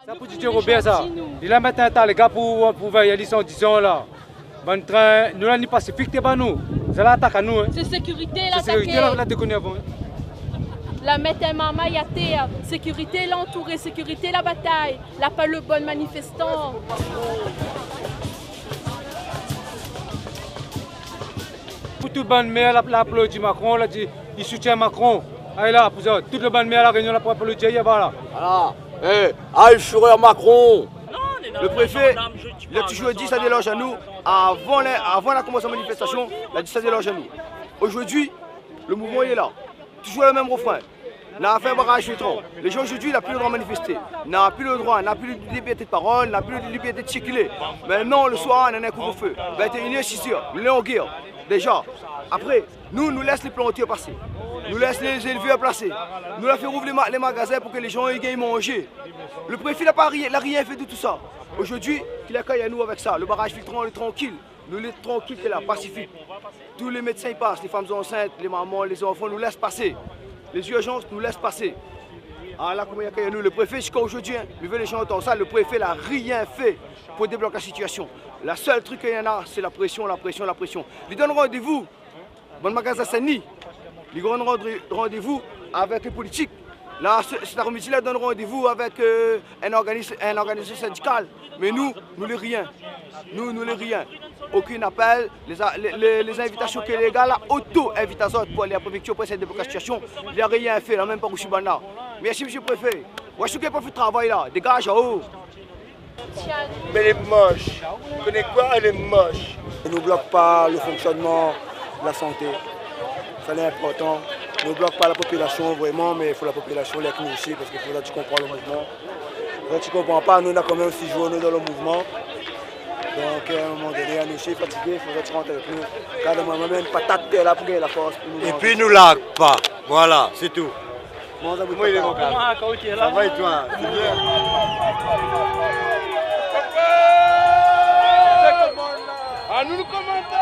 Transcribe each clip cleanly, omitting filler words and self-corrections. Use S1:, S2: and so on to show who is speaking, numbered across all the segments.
S1: Ça pour dire Robert ça. Il a maintenant les gars pour veiller les conditions là. Bon train, nous là ni pacifique t'es pas nous. C'est l'attaque à nous.
S2: C'est sécurité
S1: l'attaque. C'est sécurité là te connais avant.
S2: La mettre maman y a terre, sécurité l'entourer, sécurité la bataille, la pas le bon manifestant.
S1: Pour tout le bande maire la applaudit Macron, là dit il soutient Macron. Allez là, pour ça, tout le bande maire la réunion la pour applaudir là.
S3: Voilà. Aïe, Führer Macron. Le préfet, il a toujours dit ça déloge à nous. Avant la commencement de la manifestation, il a dit ça déloge à nous. Aujourd'hui, le mouvement est là. Toujours le même refrain. On a fait un barrage filtrant. Les gens aujourd'hui n'ont plus le droit de manifester. N'a plus le droit, n'a plus de liberté de parole, n'a plus de liberté de circuler. Maintenant, le soir, on a un couvre-feu. 21h, 6h, on est en guerre. Déjà. Après, nous laissons les plantiers passer. Nous laissons les éleveurs placer. Nous avons fait rouvrir les magasins pour que les gens aient manger. Le préfet n'a rien fait de tout ça. Aujourd'hui, il accueille à nous avec ça. Le barrage filtrant, on est tranquille. Nous, les tranquilles, c'est là, pacifique. Tous les médecins y passent, les femmes enceintes, les mamans, les enfants nous laissent passer. Les urgences nous laissent passer. Ah là, comment il accueille à nous? Le préfet, jusqu'à aujourd'hui, il veut les gens entendre ça. Le préfet n'a rien fait pour débloquer la situation. La seule truc qu'il y en a, c'est la pression, la pression, la pression. Ils donnent rendez-vous. Bon magasin Saint-Denis. Ils donnent rendez-vous avec les politiques. Là, cet après-midi-là, donne rendez-vous avec un organisme syndical. Mais nous les rien. Nous les rien. Aucun appel. Les invitations que les gars là, auto-invitation pour aller à la préfecture pour essayer de débloquer la situation. Il n'y a rien fait, là, même pas au Chibana. Merci, monsieur le préfet. Moi, je suis pas fait de travail là. Dégage à haut.
S4: Mais elle est moche. Vous connaissez quoi? Elle est moche.
S3: Elle ne bloque pas le fonctionnement de la santé. Ça c'est important. Ne bloque pas la population vraiment, mais il faut la population avec nous aussi parce qu'il faut que tu comprends le mouvement. Quand tu ne comprends pas, nous on a quand même 6 journées dans le mouvement. Donc à un moment donné, on est aussi fatigué, il faut que tu rentres avec nous. Car on a même une patate là pour gagner la force.
S4: Et puis nous lag pas. Voilà, c'est tout.
S3: Moi il est mon gars.
S4: Ça va et toi? C'est bien.
S1: Ah, nous commentons.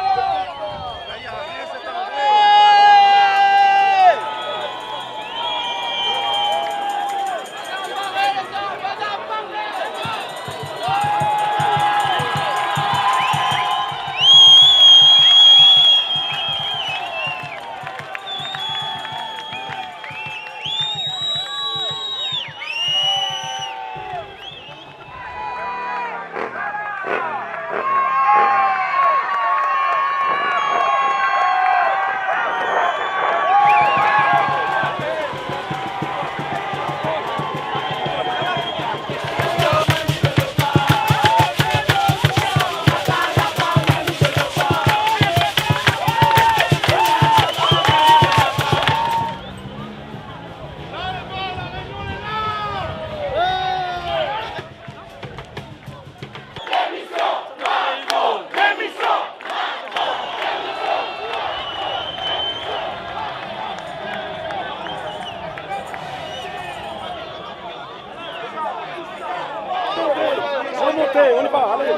S1: On y va, allez.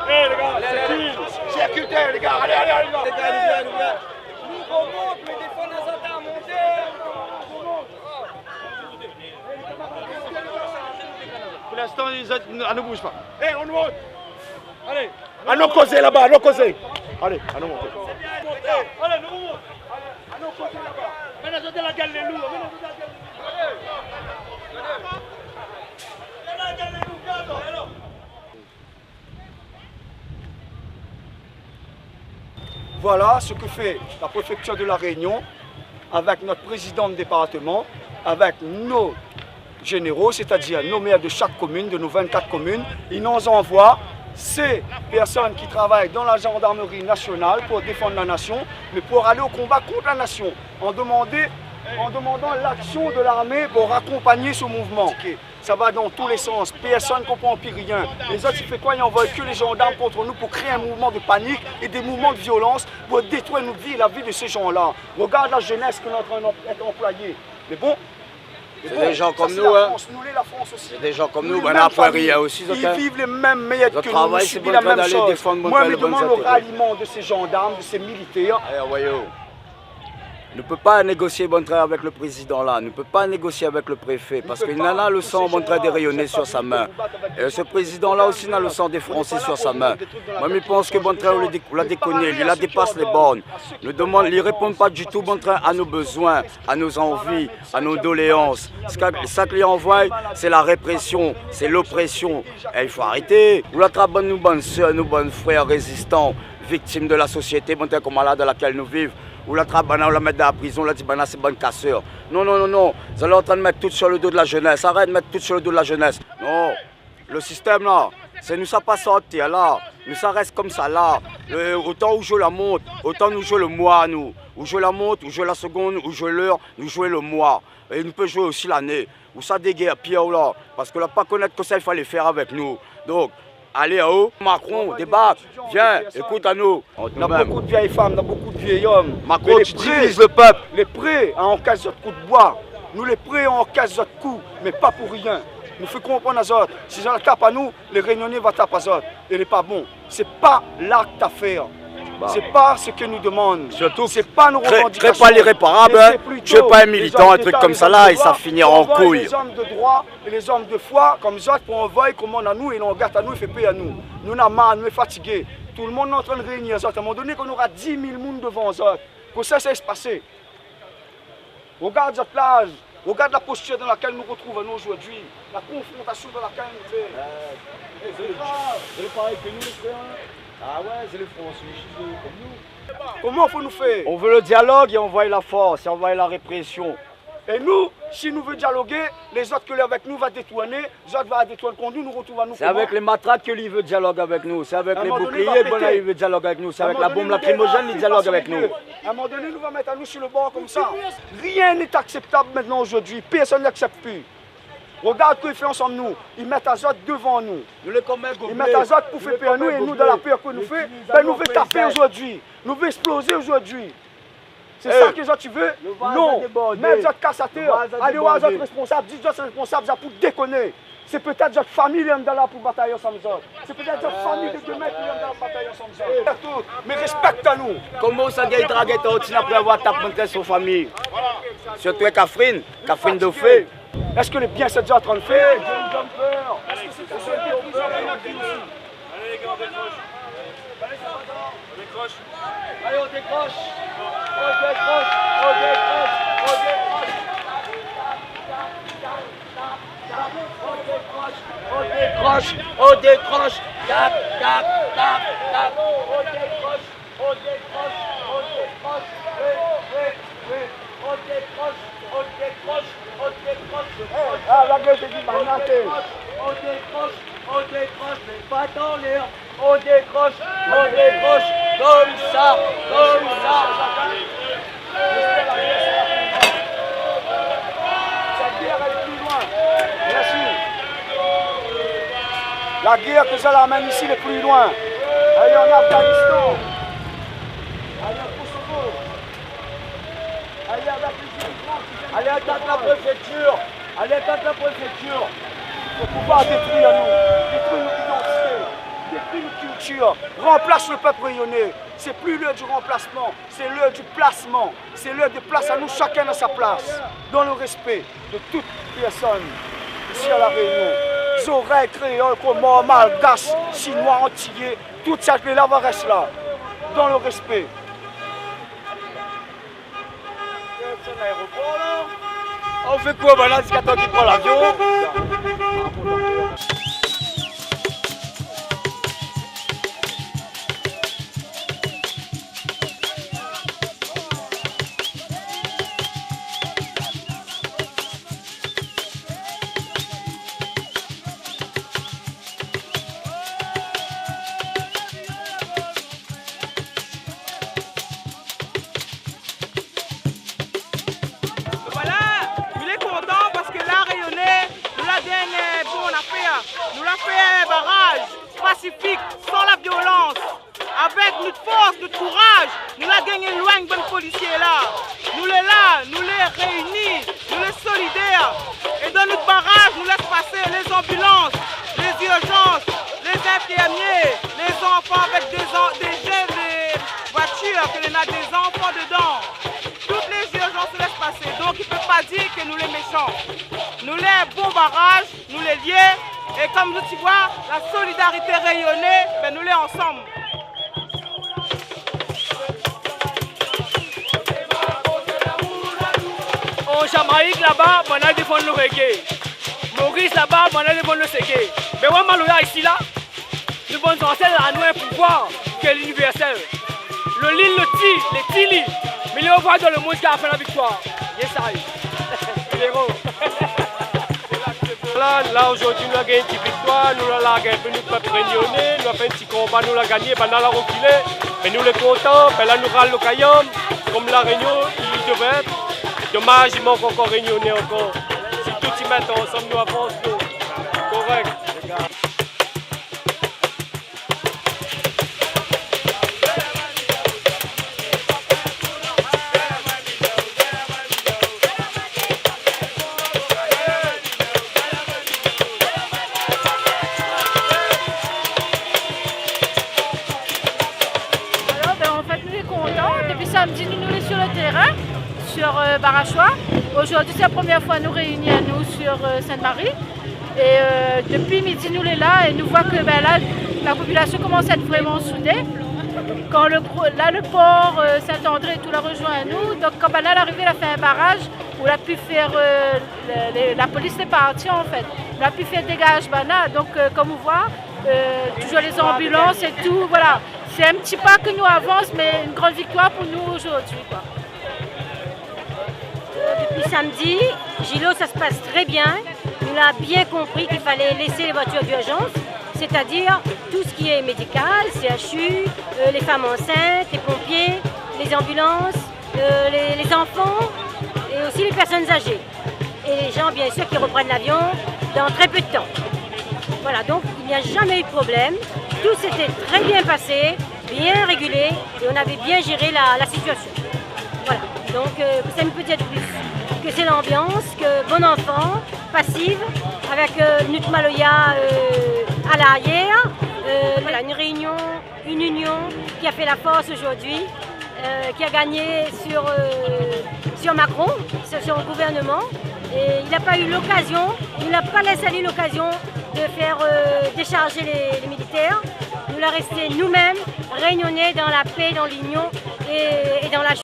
S1: Les gars, circulez les gars, allez, allez, nous remonte, mais des fois nous entendons monter. Pour l'instant, ils ne bougent pas. On monte. Allez. À nous causer là-bas, à nous causer. Allez, à nous monter. Allez, nous remonte. À nous causer là-bas. Maintenant, je la gueule les loups.
S3: Voilà ce que fait la préfecture de La Réunion avec notre président de département, avec nos généraux, c'est-à-dire nos maires de chaque commune, de nos 24 communes. Ils nous envoient ces personnes qui travaillent dans la gendarmerie nationale pour défendre la nation, mais pour aller au combat contre la nation, en demandant l'action de l'armée pour accompagner ce mouvement. Ça va dans tous les sens, personne ne comprend plus rien. Les autres, ils font quoi? Ils envoient que les gendarmes contre nous pour créer un mouvement de panique et des mouvements de violence pour détruire notre vie et la vie de ces gens-là. Regarde la jeunesse que notre employée. Mais bon,
S4: c'est des gens comme nous, hein.
S3: La France aussi.
S4: C'est des gens comme nous, la poirie aussi.
S3: Ils vivent les mêmes meilleurs que nous, ils subissent la même chose. Moi, je me demande le ralliement de ces gendarmes, de ces militaires. ne peut pas négocier avec le président là, ne peut pas négocier avec le préfet parce qu'il en a le sang de rayonner sur sa main. Et ce président là aussi a le sang des Français sur sa main. Moi je pense que Bontrain l'a déconné, il a dépassé les bornes. Il ne répond pas du tout Bontrain à nos besoins, à nos envies, à nos doléances. Ce qu'il envoie, c'est la répression, c'est l'oppression. Et il faut arrêter. Nous la travaillons, nous bonnes soeurs, nous bonnes frères résistants, victimes de la société comme là dans laquelle nous vivons. Ou la travaille, on la met dans la prison, on la dit c'est bon casseur. Non, non, non, non. Vous allez en train de mettre tout sur le dos de la jeunesse. Arrête de mettre tout sur le dos de la jeunesse. Non. Le système là, c'est nous ça pas sortir là. Nous ça reste comme ça là. Autant où joue la montre, autant nous jouons le mois nous. Où joue la montre, où joue la seconde, où joue l'heure, nous jouons le mois. Et nous peut jouer aussi l'année. Où ça déguerre pire là. Parce qu'on n'a pas connaître que ça il fallait faire avec nous. Donc, allez en haut, Macron, débarque, viens, écoute à nous.
S1: On a beaucoup de vieilles femmes, on a beaucoup de vieils hommes.
S3: Macron, tu divises le peuple.
S1: Les prêts à encaisser notre coup de bois. Nous les prêts à encaisser notre coup, mais pas pour rien. Nous faisons comprendre à autres. Si on tape à nous, les réunionnais vont taper à autres. Et n'est pas bon. Ce n'est pas l'acte à faire. Ce n'est pas ce que nous demandent.
S3: Surtout,
S1: c'est pas nos revendications.
S3: Crée pas l'irréparable. Je ne suis pas un militant, un truc comme ça là, et ça finira en couille.
S1: Les hommes de droit et les hommes de foi, comme ça, pour envoyer commande à nous et on regarde à nous et fait payer à nous. Nous sommes mal, nous sommes fatigués. Tout le monde est en train de réunir. À un moment donné, qu'on aura 10 000 personnes devant eux. Que ça se passer. Regarde cette plage. Regarde la posture dans laquelle nous retrouvons aujourd'hui. La confrontation dans laquelle nous sommes.
S3: C'est pareil que nous, les frères. Ah ouais, c'est les Français, comme nous.
S1: Comment faut nous faire?
S3: On veut le dialogue et on voit la force, et on voit la répression.
S1: Et nous, si nous voulons dialoguer, les autres que les avec nous vont détourner, les autres vont détourner contre nous, nous retrouvons nous.
S3: C'est avec les matraques que lui veut dialogue avec nous, c'est avec les boucliers que lui veut dialogue avec nous, c'est avec la bombe lacrymogène qu'il dialogue avec nous.
S1: À un moment donné, nous allons mettre à nous sur le bord comme ça. Rien n'est acceptable maintenant aujourd'hui, personne n'accepte plus. Regarde ce qu'ils font ensemble nous. Ils mettent Azot devant nous. Ils mettent Azot pour faire peur nous et nous dans la peur que nous faisons, ben nous voulons taper aujourd'hui. Nous voulons exploser aujourd'hui. C'est ça que tu veux? Non. Mettre Azot casse à terre. Allez voir Azot responsable. Dis Azot responsable pour déconner. C'est peut-être notre famille qui est là pour batailler ensemble. C'est peut-être notre famille de 2 mètres qui est là pour batailler ensemble. Mais respecte-nous.
S3: Comment ça gagne draguette après avoir tapé sur famille? Surtout avec Catherine de fait.
S1: Est-ce que le bien c'est déjà en train de faire?
S3: Allez les gars, on décroche. Allez, on décroche. On décroche. On décroche. On décroche. On décroche. On décroche. Tap, tap, tap, tap. On décroche. On décroche. On décroche. On décroche. On décroche. On décroche.
S1: Ah, la gueule, c'est du banané.
S3: On décroche, mais pas dans l'air. On décroche, comme ça, comme ça.
S1: Cette guerre, elle est plus loin. Merci. La guerre que ça l'amène ici, elle est plus loin. Elle est en Afghanistan. Elle est en Kosovo. Elle est avec les immigrants.
S3: Allez, attaque la préfecture. Allez, attaque la préfecture.
S1: Pour pouvoir détruire nous, détruire notre identité, détruire notre culture, remplace le peuple rayonné. C'est plus l'heure du remplacement, c'est l'heure du placement. C'est l'heure de place à nous, chacun à sa place, dans le respect de toute personne ici à La Réunion. Oreilles, créoles, comores, malgaches, chinois, antillais, toute cette là va rester là, dans le respect.
S3: C'est un aéroport là. On fait quoi maintenant, c'est qu'attend qu'il prend l'avion?
S5: Nous l'avons fait un barrage pacifique, sans la violence, avec notre force, notre courage. Nous l'avons gagné loin de bon policiers là. Nous les là, nous les réunis, nous les solidaires. Et dans notre barrage, nous laissons passer les ambulances, les urgences, les infirmiers, les enfants avec des jeunes voitures, que l'on a des enfants dedans. Toutes les ensemble. Nous les bons barrages, nous les liés, et comme tu vois, la solidarité rayonnée, ben nous les ensemble.
S6: En Jamaïque là-bas, on a défendu le reggae. Maurice là-bas, on a défendu le reggae. Mais moi, Maloya ici là, nous avons ancêtres à nous un pouvoir qui est l'universel. Le Lille, le Ti, les Tili, mais les voit dans le monde qui a fait la victoire. Yes, ça y est.
S7: Là aujourd'hui, nous avons gagné une petite victoire, nous avons gagné nous peuple réunionnais, nous avons fait un petit combat, nous l'avons gagné, nous avons reculé, mais nous les contents, là nous râlons le Cayam, comme la réunion, il devait être. Dommage, il manque encore réunionnais encore. Si tout y met ensemble, nous avançons. Correct, les gars.
S2: Depuis samedi, nous sommes sur le terrain, sur Barachois. Aujourd'hui, c'est la première fois nous réunis à nous sur Sainte-Marie. Et depuis midi, nous sommes là et nous voyons que là, la population commence à être vraiment soudée. Quand le port Saint-André tout l'a rejoint à nous. Donc quand là, l'arrivée, elle a fait un barrage où on a pu faire, la police est partie en fait. On a pu faire dégage Bana. Donc comme on voit, toujours les ambulances et tout, voilà. C'est un petit pas que nous avançons, mais une grande victoire pour nous aujourd'hui.
S8: Depuis samedi, Gilo, ça se passe très bien. On a bien compris qu'il fallait laisser les voitures d'urgence, c'est-à-dire tout ce qui est médical, CHU, les femmes enceintes, les pompiers, les ambulances, les enfants et aussi les personnes âgées. Et les gens, bien sûr, qui reprennent l'avion dans très peu de temps. Voilà, donc il n'y a jamais eu de problème. Tout s'était très bien passé, bien régulé et on avait bien géré la situation. Voilà, donc ça ne peut être plus que c'est l'ambiance, que bon enfant, passive, avec Nut Maloya à l'arrière. Voilà, une réunion, une union qui a fait la force aujourd'hui, qui a gagné sur Macron, sur le gouvernement. Et il n'a pas eu l'occasion, il n'a pas laissé aller l'occasion de faire décharger les militaires. Nous l'a resté nous-mêmes, réunionnés dans la paix, dans l'union et dans la